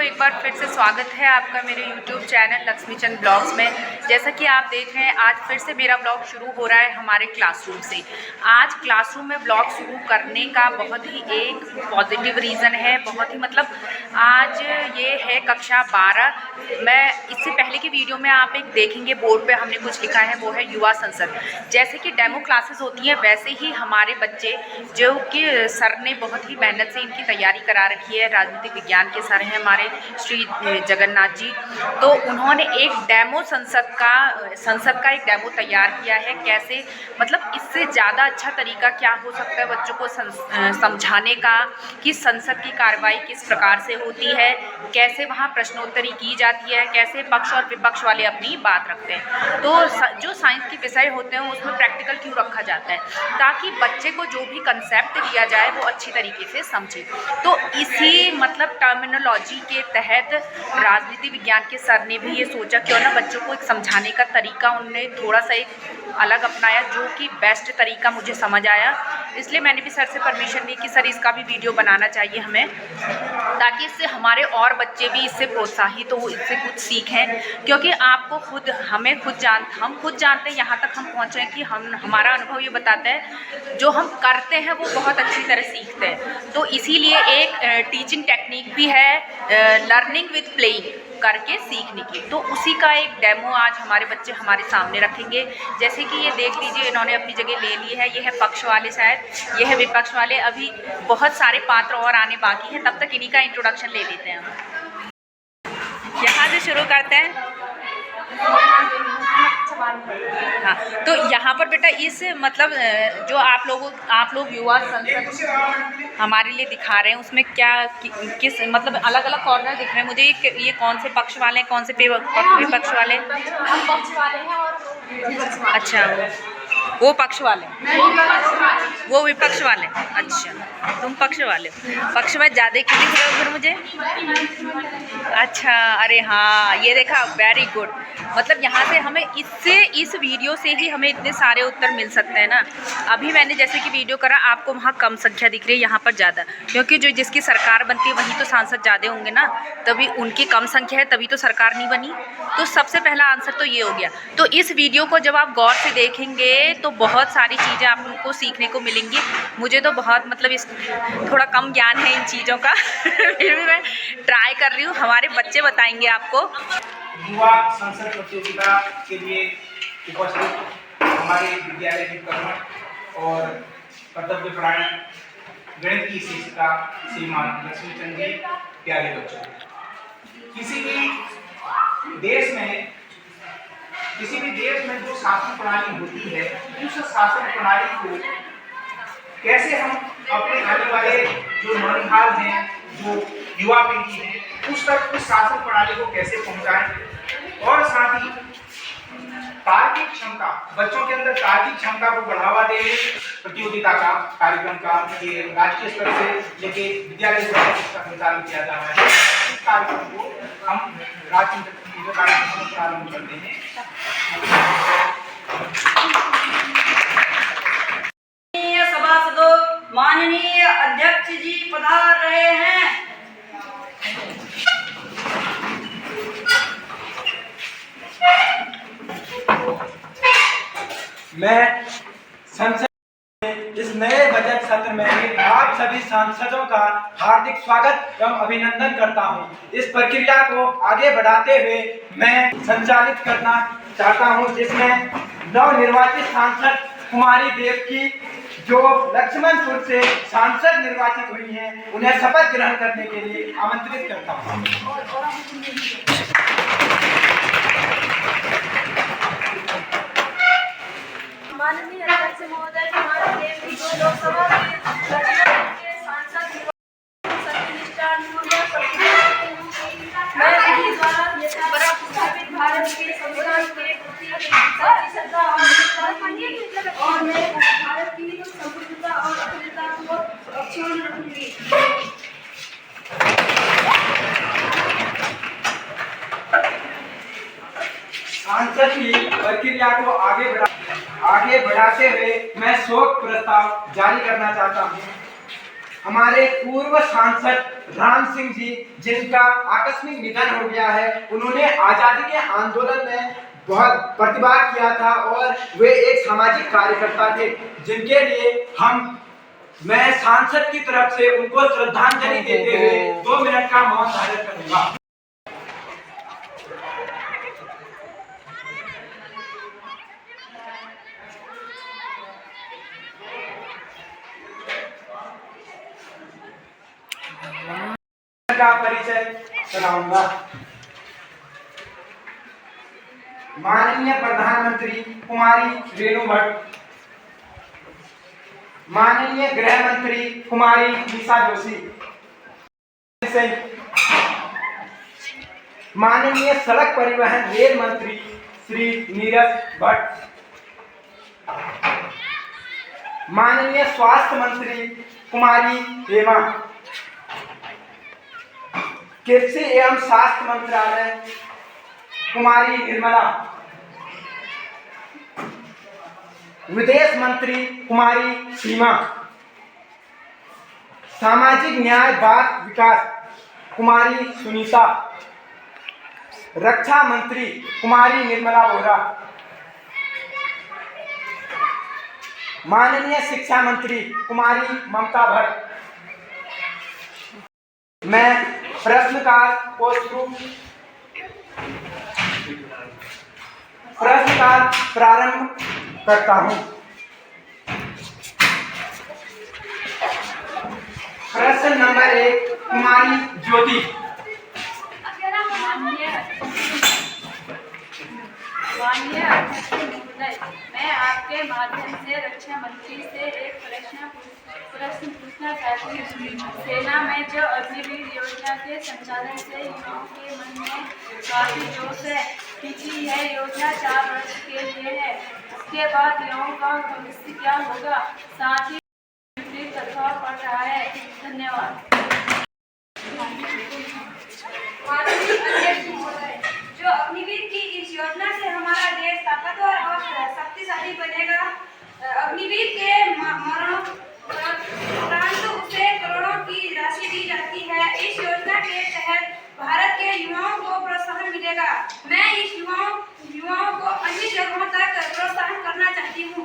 एक बार फिर से स्वागत है आपका मेरे YouTube चैनल लक्ष्मी चंद ब्लॉग्स में। जैसा कि आप देख रहे हैं आज फिर से मेरा ब्लॉग शुरू हो रहा है हमारे क्लासरूम से। आज क्लासरूम में ब्लॉग शुरू करने का बहुत ही एक पॉजिटिव रीज़न है, बहुत ही मतलब आज ये है कक्षा 12। मैं इससे पहले की वीडियो में आप एक देखेंगे बोर्ड पे हमने कुछ लिखा है, वो है युवा संसद। जैसे कि डेमो क्लासेस होती हैं वैसे ही हमारे बच्चे जो कि सर ने बहुत ही मेहनत से इनकी तैयारी करा रखी है, राजनीतिक विज्ञान के सर हैं हमारे श्री जगन्नाथ जी, तो उन्होंने एक डेमो संसद का एक डेमो तैयार किया है। कैसे मतलब इससे ज़्यादा अच्छा तरीका क्या हो सकता है बच्चों को समझाने का कि संसद की कार्रवाई किस प्रकार से होती है, कैसे वहाँ प्रश्नोत्तरी की जाती है, कैसे पक्ष और विपक्ष वाले अपनी बात रखते हैं। तो जो साइंस के विषय होते हैं उसमें प्रैक्टिकल क्यों रखा जाता है, ताकि बच्चे को जो भी कंसेप्ट दिया जाए वो अच्छी तरीके से समझे। तो इसी मतलब टर्मिनोलॉजी के तहत राजनीति विज्ञान के सर ने भी ये सोचा क्यों ना बच्चों को एक समझाने का तरीका उन्होंने थोड़ा सा एक अलग अपनाया, जो कि बेस्ट तरीका मुझे समझ आया। इसलिए मैंने भी सर से परमिशन ली कि सर इसका भी वीडियो बनाना चाहिए हमें, ताकि इससे हमारे और बच्चे भी इससे प्रोत्साहित हो, इससे कुछ सीखें। क्योंकि आपको खुद हम खुद जानते हैं यहाँ तक हम पहुँचे हैं कि हमारा अनुभव ये बताता है जो हम करते हैं वो बहुत अच्छी तरह सीखते हैं। तो इसीलिए एक टीचिंग टेक्निक भी है लर्निंग विद प्लेइंग करके सीखने की। तो उसी का एक डेमो आज हमारे बच्चे हमारे सामने रखेंगे। जैसे कि ये देख लीजिए, इन्होंने अपनी जगह ले ली है। ये है पक्ष वाले, शायद ये है विपक्ष वाले। अभी बहुत सारे पात्र और आने बाकी हैं, तब तक इन्हीं का इंट्रोडक्शन ले लेते हैं हम। यहाँ से शुरू करते हैं। हाँ, तो यहाँ पर बेटा इस मतलब जो आप लोग युवा संसद हमारे लिए दिखा रहे हैं उसमें क्या किस मतलब अलग अलग कॉर्नर दिख रहे हैं मुझे। ये कौन से पक्ष वाले हैं, कौन से विपक्ष वाले? हम पक्ष वाले हैं और अच्छा, वो पक्ष वाले, वो विपक्ष वाले। अच्छा, तुम पक्ष वाले हो। पक्ष में ज़्यादा क्यों दिख रहे हो फिर मुझे? अच्छा, अरे हाँ, ये देखा, वेरी गुड। मतलब यहाँ से हमें इस वीडियो से ही हमें इतने सारे उत्तर मिल सकते हैं ना। अभी मैंने जैसे कि वीडियो करा, आपको वहाँ कम संख्या दिख रही है, यहाँ पर ज़्यादा, क्योंकि जो जिसकी सरकार बनती है वहीं तो सांसद ज़्यादा होंगे ना, तभी उनकी कम संख्या है, तभी तो सरकार नहीं बनी। तो सबसे पहला आंसर तो ये हो गया। तो इस वीडियो को जब आप गौर से देखेंगे तो बहुत सारी चीज़ें आपको सीखने को मिलेंगी। मुझे तो बहुत मतलब इस थोड़ा कम ज्ञान है इन चीज़ों का फिर भी मैं ट्राई कर रही हूँ, हमारे बच्चे बताएंगे आपको। युवा संसद प्रतियोगिता के लिए उपस्थित हमारे विद्यालय के कर्मठ और कर्तव्यपरायण गणित की शिक्षिका श्रीमान लक्ष्मी चंद जी, प्यारे बच्चों, किसी भी देश में जो शासन प्रणाली होती है, उस शासन प्रणाली को कैसे हम अपने आने वाले जो नौनिहाल हैं, जो युवा पीढ़ी है, उस तक उस शासन प्रणाली को कैसे पहुंचाएं, और साथ ही तार्किक क्षमता, बच्चों के अंदर तार्किक क्षमता को बढ़ावा देने प्रतियोगिता का कार्यक्रम का ये राष्ट्रीय स्तर से लेके विद्यालय स्तर तक इसका संचालन किया जा रहा है। इस कार्यक्रम को हम राष्ट्रीय कार्यक्रम प्रारंभ करते हैं। सभासदों, माननीय अध्यक्ष जी पधार रहे हैं। मैं संसद इस नए बजट सत्र में आप सभी सांसदों का हार्दिक स्वागत एवं अभिनंदन करता हूं। इस प्रक्रिया को आगे बढ़ाते हुए मैं संचालित करना चाहता हूं, जिसमें नवनिर्वाचित सांसद कुमारी देवकी, जो लक्ष्मणपुर से सांसद निर्वाचित हुई हैं, उन्हें शपथ ग्रहण करने के लिए आमंत्रित करता हूं। माननीय अध्यक्ष महोदय कुमारी देवी को लोकसभा के सांसद सत्यनिष्ठा मैं विधि द्वारा स्थापित भारत के संविधान के प्रति सच्ची श्रद्धा और निष्ठा रखूंगी और मैं भारत की संप्रभुता और अखंडता को अक्षुण्ण रखूंगी। सांसद की प्रक्रिया को आगे बढ़ाते हुए मैं शोक प्रस्ताव जारी करना चाहता हूं। हमारे पूर्व सांसद राम सिंह जी, जिनका आकस्मिक निधन हो गया है, उन्होंने आजादी के आंदोलन में बहुत प्रतिवाद किया था और वे एक सामाजिक कार्यकर्ता थे, जिनके लिए मैं सांसद की तरफ से उनको श्रद्धांजलि देते हुए 2 मिनट का मौन धारण करूंगा। का परिचय कराऊंगा। माननीय प्रधानमंत्री कुमारी रेणु भट्ट, माननीय गृह मंत्री कुमारी मीसा जोशी, माननीय सड़क परिवहन रेल मंत्री श्री नीरज भट्ट, माननीय स्वास्थ्य मंत्री कुमारी हेमा, कृषि एवं स्वास्थ्य मंत्रालय कुमारी निर्मला, विदेश मंत्री कुमारी सीमा, सामाजिक न्याय बाल विकास कुमारी सुनीता, रक्षा मंत्री कुमारी निर्मला वोरा, माननीय शिक्षा मंत्री कुमारी ममता भट्ट। मैं प्रश्नकाल प्रारंभ करता हूं। प्रश्न नंबर 1, कुमारी ज्योति। माननीय अध्यक्ष महोदय, मैं आपके माध्यम से रक्षा मंत्री से एक प्रश्न पूछना चाहती हूँ। सेना में जो अग्निवीर योजना के संचालन से युवाओं के मन में काफी जोश है, क्योंकि यह योजना 4 वर्ष के लिए है। इसके बाद युवाओं का भविष्य क्या होगा, साथ ही विपरीत प्रभाव पड़ रहा है। धन्यवाद। माननीय अध्यक्ष महोदय, जो अग्निवीर की इस योजना से हमारा देश ताकतवर और शक्तिशाली बनेगा। अग्निवीर के मरणोपरांत उसे करोड़ों की राशि दी जाती है। इस योजना के तहत भारत के युवाओं को प्रोत्साहन मिलेगा। मैं इस युवाओं को अन्य जगहों तक प्रोत्साहन करना चाहती हूँ।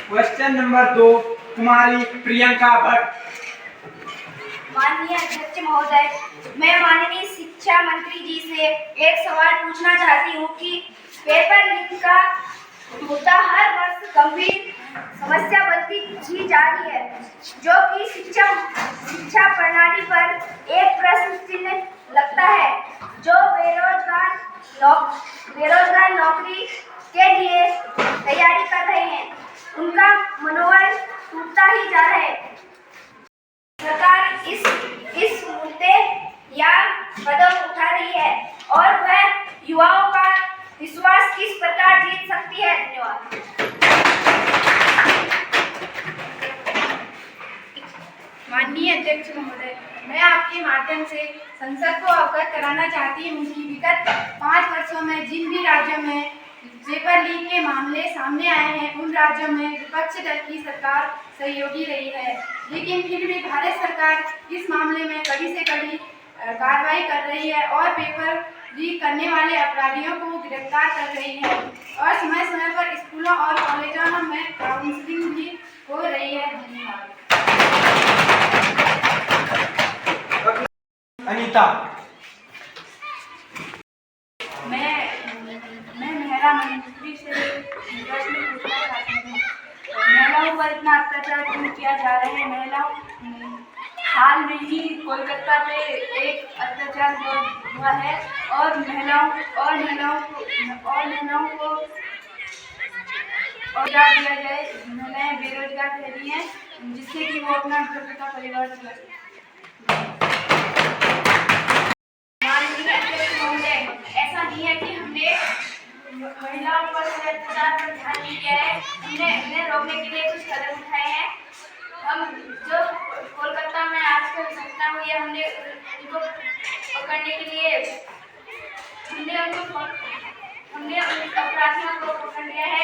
क्वेश्चन नंबर 2, कुमारी प्रियंका भट्ट। माननीय अध्यक्ष महोदय, मैं माननीय शिक्षा मंत्री जी से एक सवाल पूछना चाहती हूँ कि पेपर लीक का मुद्दा हर वर्ष गंभीर समस्या बनती ही जा रही है, जो कि शिक्षा प्रणाली पर एक प्रश्न चिन्ह लगता है। जो बेरोजगार नौकरी के लिए तैयारी कर रहे हैं, उनका मनोबल टूटता ही जा रहा है। सरकार इस मुद्दे या कदम उठा रही है और वह युवाओं का विश्वास किस प्रकार जीत सकती है। धन्यवाद। माननीय अध्यक्ष महोदय, मैं आपके माध्यम से संसद को अवगत कराना चाहती हूँ कि विगत 5 वर्षों में जिन भी राज्यों में पेपर लीक के मामले सामने आए हैं, उन राज्यों में विपक्षी दल की सरकार सहयोगी रही है, लेकिन फिर भी भारत सरकार इस मामले में कड़ी से कड़ी कार्रवाई कर रही है और पेपर लीक करने वाले अपराधियों को गिरफ्तार कर रही है और समय समय पर स्कूलों और कॉलेजों में काउंसलिंग भी हो रही है। धन्यवाद। अनीता। मैं महिला मंत्री से प्रश्न पूछना चाहती हूँ। महिलाओं पर इतना अत्याचार क्यों किया जा रहा है? हाल में ही कोलकाता पे एक अत्याचार हुआ है और महिलाओं को रोजगार दिया जाए। महिलाएं बेरोजगार रह रही हैं, जिससे कि वो अपना घर का परिवार चला सके। ऐसा नहीं है कि हमने महिलाओं पर अत्याचार पर ध्यान नहीं दिया है। हमने इन्हें रोकने के लिए कुछ कदम उठाए हैं। हम जो कोलकाता में आजकल घटना हुई है, हमने उनको पकड़ने के लिए हमने उन अपराधियों को पकड़ लिया है।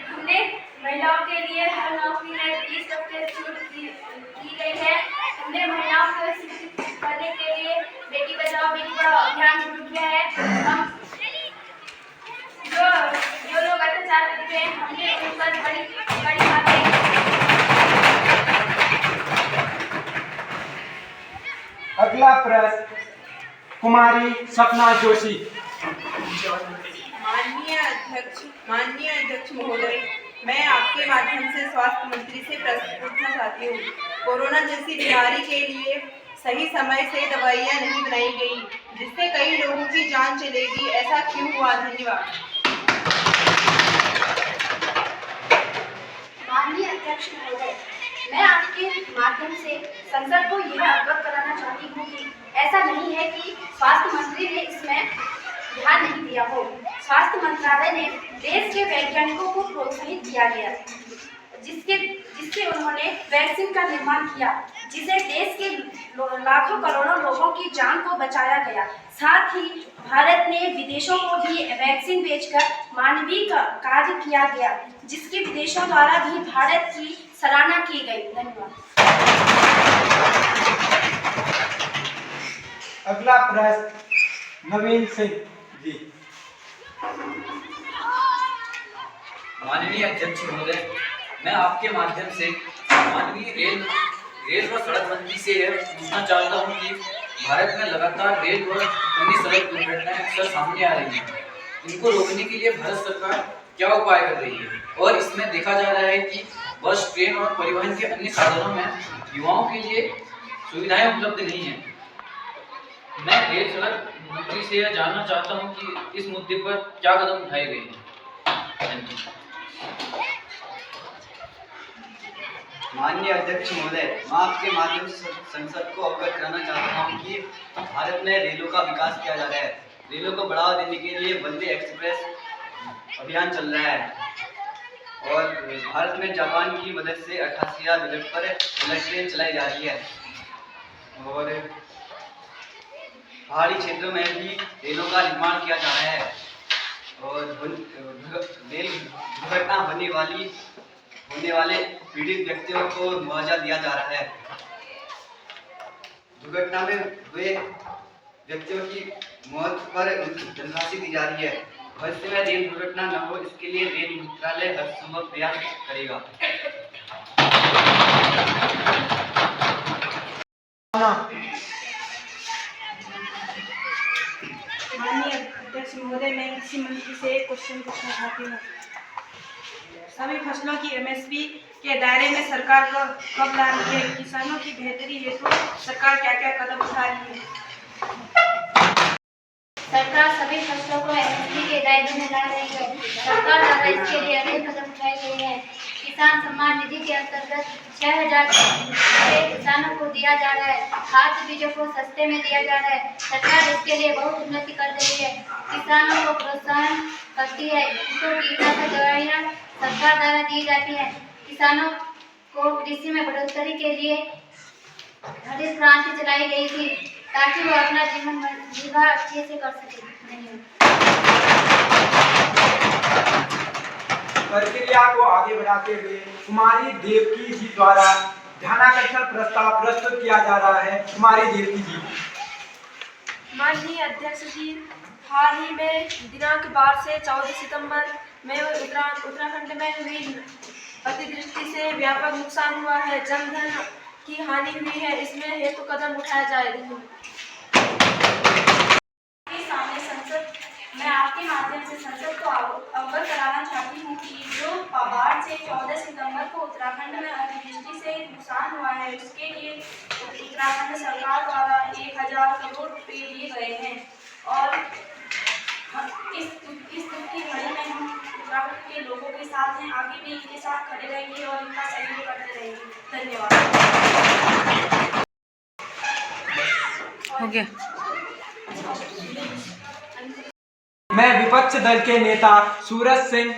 हमने महिलाओं के लिए लिए हर नौकरी में 20% छूट की गई है। हमने महिलाओं को शिक्षित करने के लिए बेटी बचाओ बेटी पढ़ाओ अभियान शुरू किया है। हम जो लोग अत्याचार करते हैं हमने उन पर बड़ी कार्रवाई की। अगला प्रश्न कुमारी सपना जोशी। माननीय अध्यक्ष महोदय, मैं आपके माध्यम से स्वास्थ्य मंत्री से प्रश्न पूछना चाहती हूँ। कोरोना जैसी बीमारी के लिए सही समय से दवाइयाँ नहीं बनाई गई, जिससे कई लोगों की जान चलेगी, ऐसा क्यों हुआ? धन्यवाद। माननीय अध्यक्ष महोदय, मैं आपके माध्यम से संसद को यह अवगत कराना चाहती हूँ कि ऐसा नहीं है कि स्वास्थ्य मंत्री ने इसमें ध्यान नहीं दिया हो। स्वास्थ्य मंत्रालय ने देश के वैज्ञानिकों को प्रोत्साहित किया गया, जिससे उन्होंने वैक्सीन का निर्माण किया, जिसे देश के लाखों करोड़ों लोगों की जान को बचाया गया। साथ ही भारत ने विदेशों को भी वैक्सीन भेजकर मानवीय कार्य किया गया, जिसके विदेशों द्वारा भी भारत की सराहना की गई। धन्यवाद। अगला प्रश्न नवीन सिंह जी। माननीय अध्यक्ष महोदय, मैं आपके माध्यम से माननीय रेल व सड़क मंत्री से यह पूछना चाहता हूं कि भारत में लगातार रेल व अन्य सड़क दुर्घटनाएं अक्सर सामने आ रही हैं। इनको रोकने के लिए भारत सरकार क्या उपाय कर रही है? और इसमें देखा जा रहा है कि बस, ट्रेन और परिवहन के अन्य साधनों में युवाओं के लिए सुविधाएं उपलब्ध नहीं हैं। मैं रेल सड़क मंत्री से यह जानना चाहता हूं कि इस मुद्दे पर क्या कदम उठाए गए हैं। माननीय अध्यक्ष महोदय, मैं आपके माध्यम से संसद को अवगत कराना चाहता हूं कि भारत में रेलों का विकास किया जा रहा है। रेलों को बढ़ावा देने के लिए वंदे एक्सप्रेस अभियान चल रहा है और भारत में जापान की मदद से 88,000 बजट पर बुलेट ट्रेन चलाई जा रही है और पहाड़ी क्षेत्रों में भी रेलों का निर्माण किया जा रहा है और रेल दुर्घटना होने वाले पीड़ित व्यक्तियों को मुआवजा दिया जा रहा है। दुर्घटना में हुए व्यक्तियों की मौत पर धनराशि दी जा रही है। भविष्य में रेल दुर्घटना न हो, इसके लिए रेल मंत्रालय हर संभव प्रयास करेगा। माननीय अध्यक्ष महोदय, मैं कृषि मंत्री से एक क्वेश्चन पूछना चाहती हूँ। सभी फसलों की एमएसपी के दायरे में सरकार को कब ला रही है? किसानों की बेहतरी हेतु सरकार क्या क्या कदम उठा रही है? सरकार सभी फसलों को एमएसपी के दायरे में ला रही है। सरकार द्वारा इसके लिए अनेक कदम उठाए गए हैं। किसान सम्मान निधि के अंतर्गत 6,000 रुपये किसानों को दिया जा रहा है। खाद बीजों को सस्ते में दिया जा रहा है। सरकार इसके लिए बहुत उन्नति कर रही है, किसानों को प्रोत्साहन करती है। इनको कीटनाशक दवाइयाँ सरकार द्वारा दी जाती है। किसानों को कृषि में बढ़ोतरी के लिए हरित क्रांति चलाई गई थी, ताकि वो अपना जीवन निर्वाह अच्छे से कर सके। धन्यवाद। प्रक्रिया को आगे बढ़ाते हुए कुमारी देवकी जी द्वारा ध्यानाकर्षण प्रस्ताव प्रस्तुत किया जा रहा है। कुमारी देवकी जी। माननीय अध्यक्ष जी, हाल ही में दिनांक 12 से 14 सितंबर में उत्तराखंड में हुई अतिवृष्टि से व्यापक नुकसान हुआ है, जनधन की हानि हुई है। इसमें हेतु कदम उठाया जाए। सामने संसद, मैं आपके माध्यम से संसद को अवगत कराना चाहती हूँ कि जो बाढ़ से 14 सितंबर को उत्तराखंड में अतिवृष्टि से नुकसान हुआ है, उसके लिए उत्तराखंड सरकार द्वारा 1,000 करोड़ रुपए दिए गए हैं और इस दुख की घड़ी में हम उत्तराखंड के लोगों के साथ हैं। आगे भी इनके साथ खड़े रहेंगे और इनका सहयोग करते रहेंगे। धन्यवाद। हो गया। मैं विपक्ष दल के नेता सूरज सिंह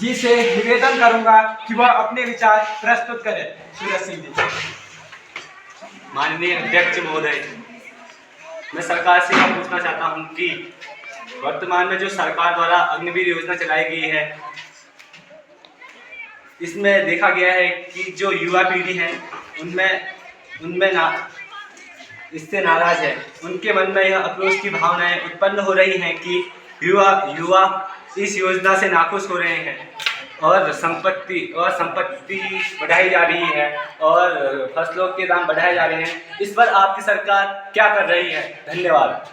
जी से निवेदन करूंगा कि वह अपने विचार प्रस्तुत करें। सूरज सिंह जी। माननीय अध्यक्ष महोदय, मैं सरकार से यह पूछना चाहता हूं कि वर्तमान में जो सरकार द्वारा अग्निवीर योजना चलाई गई है, इसमें देखा गया है कि जो युवा पीढ़ी है उनमें इससे नाराज है। उनके मन में यह आक्रोश की भावनाएं उत्पन्न हो रही हैं कि युवा इस योजना से नाखुश हो रहे हैं और संपत्ति बढ़ाई जा रही है और फसलों के दाम बढ़ाए जा रहे हैं। इस पर आपकी सरकार क्या कर रही है? धन्यवाद।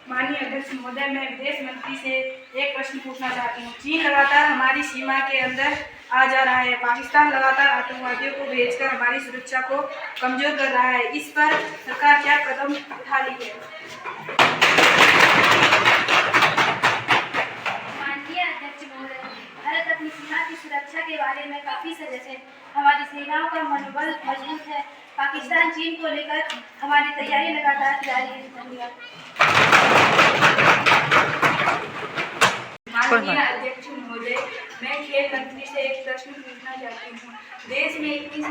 माननीय अध्यक्ष महोदय, मैं विदेश मंत्री से एक प्रश्न पूछना चाहती हूँ। चीन लगातार हमारी सीमा के अंदर आ जा रहा है। पाकिस्तान लगातार आतंकवादियों को भेजकर हमारी सुरक्षा को कमजोर कर रहा है। इस पर सरकार क्या कदम उठा रही है? माननीय अध्यक्ष महोदय, भारत अपनी सीमा की सुरक्षा के बारे में काफी सजग है। हमारी सेनाओं का मनोबल मजबूत है। पाकिस्तान चीन को लेकर हमारी तैयारी लगातार जारी है। धन्यवाद। माननीय अध्यक्ष महोदय, मैं खेल मंत्री से एक प्रश्न पूछना चाहती हूँ। देश में इतनी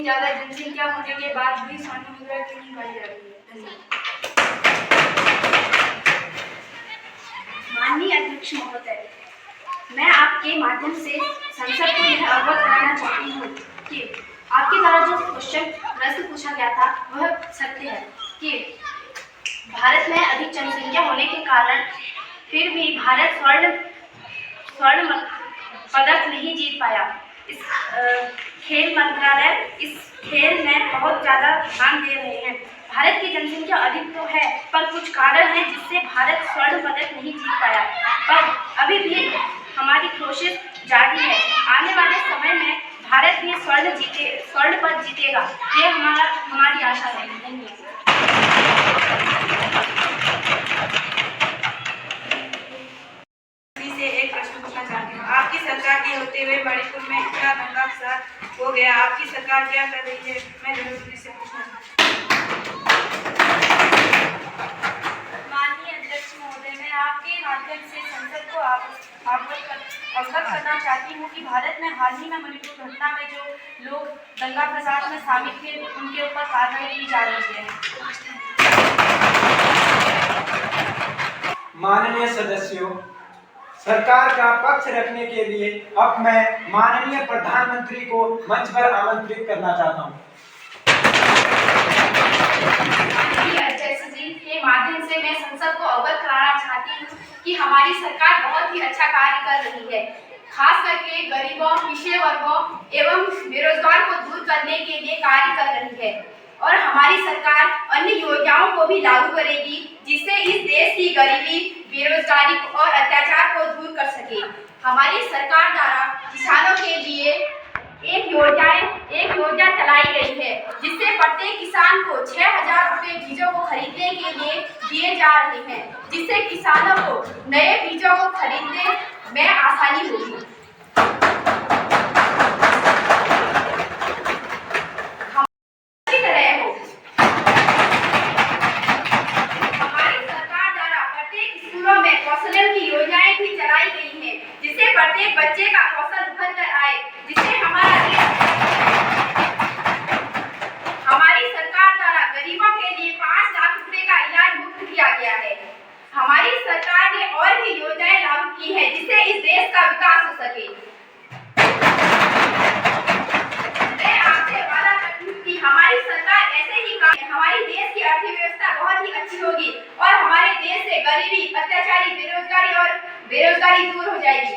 ज़्यादा जनसंख्या होने के बाद भी स्वर्ण मुद्रा क्यों निकाली जा रही है? धन्यवाद। माननीय अध्यक्ष महोदय, मैं आपके माध्यम से संसद को यह अवगत कराना चाहती हूँ कि आपके द्वारा जो प्रश्न पूछा गया था वह सत्य है कि भारत में अधिक जनसंख्या होने के कारण फिर भी भारत स्वर्ण पदक नहीं जीत पाया। इस खेल मंत्रालय इस खेल में बहुत ज़्यादा ध्यान दे रहे हैं। भारत की जनसंख्या अधिक तो है, पर कुछ कारण हैं जिससे भारत स्वर्ण पदक नहीं जीत पाया, पर अभी भी हमारी कोशिश जारी है। आने वाले समय में भारत भी स्वर्ण पदक जीतेगा, ये हमारी आशा है। धन्यवाद। से एक प्रश्न पूछना चाहती हूँ। आपकी सरकार के होते हुए मणिपुर में इतना दंगा फसाद हो गया, आपकी सरकार क्या कर रही है? मैं जरूर से पूछना चाहती हूँ। माननीय अध्यक्ष महोदय, मैं आपके माध्यम से संसद को अवगत करना चाहती हूँ कि भारत में हाल ही में मणिपुर घटना में जो लोग दंगा फसाद में शामिल थे उनके ऊपर कार्रवाई की जा रही है। माननीय सदस्यों, सरकार का पक्ष रखने के लिए अब मैं माननीय प्रधानमंत्री को मंच पर आमंत्रित करना चाहता हूँ। माननीय अध्यक्ष जी के माध्यम से मैं संसद को अवगत कराना चाहती हूँ कि हमारी सरकार बहुत ही अच्छा कार्य कर रही है। खास करके गरीबों, पिछड़े वर्गों एवं बेरोजगार को दूर करने के लिए कार्य कर रही है और हमारी सरकार अन्य योजनाओं को भी लागू करेगी जिससे इस देश की गरीबी, बेरोजगारी और अत्याचार को दूर कर सके। हमारी सरकार द्वारा किसानों के लिए एक योजना चलाई गई है जिससे प्रत्येक किसान को 6,000 रुपये बीजों को खरीदने के लिए दिए जा रहे हैं, जिससे किसानों को नए बीजों को खरीदने में आसानी होगी। प्रत्येक बच्चे का कौशल उभर कर आए, जिससे हमारी सरकार द्वारा गरीबों के लिए 5 लाख रुपए का इलाज मुफ्त किया गया है। हमारी सरकार ने और भी योजनाएं लागू की है जिससे इस देश का विकास हो सके। मैं आपसे वादा करती हूँ कि हमारी सरकार ऐसे ही काम, हमारी देश की अर्थव्यवस्था बहुत ही अच्छी होगी और हमारे देश से गरीबी, अत्याचारी, बेरोजगारी दूर हो जाएगी।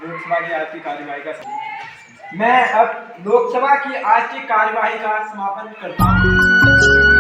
लोकसभा की आज की कार्यवाही का मैं अब लोकसभा की आज की कार्यवाही का समापन करता हूँ।